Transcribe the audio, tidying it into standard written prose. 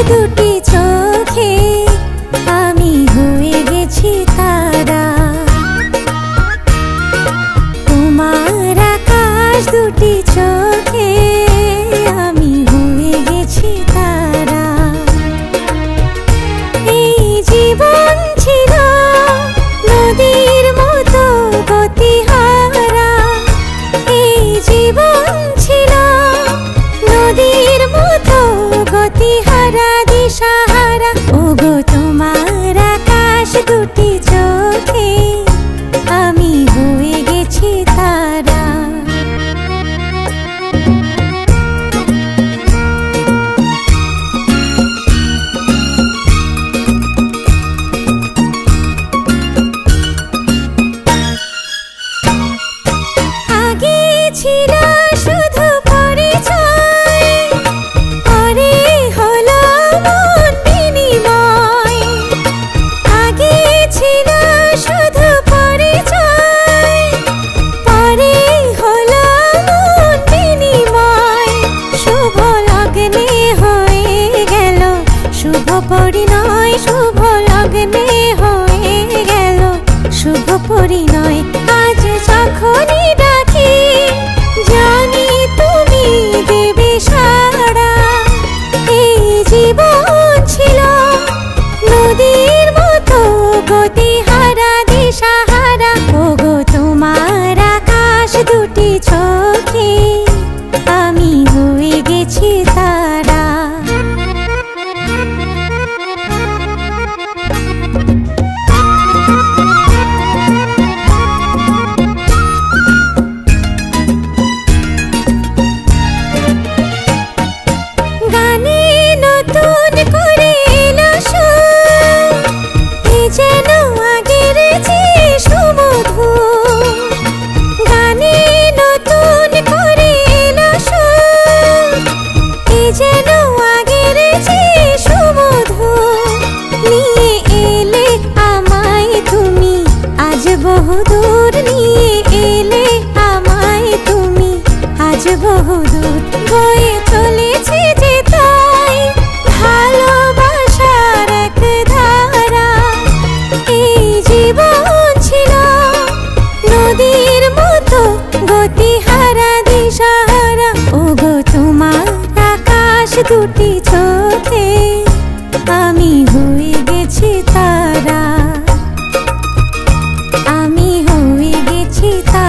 দুটি চোখে আমি হয়ে গেছি তারা। তোমার আকাশ দুটি চোখে আমি হয়ে গেছি তারা। এই জীবন ছিল নদীর মতো গতিহারা, এই জীবন ছিল নদীর মতো গতিহারা দিশাহারা। ওগো তোমার আকাশ দুটি চোখে আমি হয়ে গেছি তারা। আগে ছিল শুধু পরিচয়, পরে হলো মন বিনিময়। আগে ছিল শুধু পরিচয়, পরে হলো মন বিনিময়। শুভ লগ্নে হয়ে গেল শুভ পরিণয়, শুভ লগ্নে হয়ে গেল শুভ পরিণয়। আজ যখনই ডাকি জানি তুমি দেবে সাড়া। এই জীবন ছিল নদীর মতো গতিহারা দিশাহারা। ওগো তোমার আকাশ দুটি চোখে আমি হয়ে গেছি তারা। গানে নতুন করে এলো সুর, এ যেন আগের চেয়ে সুমধুর। গানে নতুন করে এলো সুর, এ যেন আগের চেয়ে সুমধুর। নিয়ে এলে আমায় তুমি আজ বহুদূর, নিয়ে এলে আমায় তুমি আজ বহুদূর। বয়ে চলেছে যে তাই ভালোবাসার এক ধারা। এই জীবন ছিল নদীর মতো গতিহারা দিশাহারা। ওগো তোমার আকাশ দুটি চোখে আমি হয়ে গেছি তারা, আমি হয়ে গেছি তারা।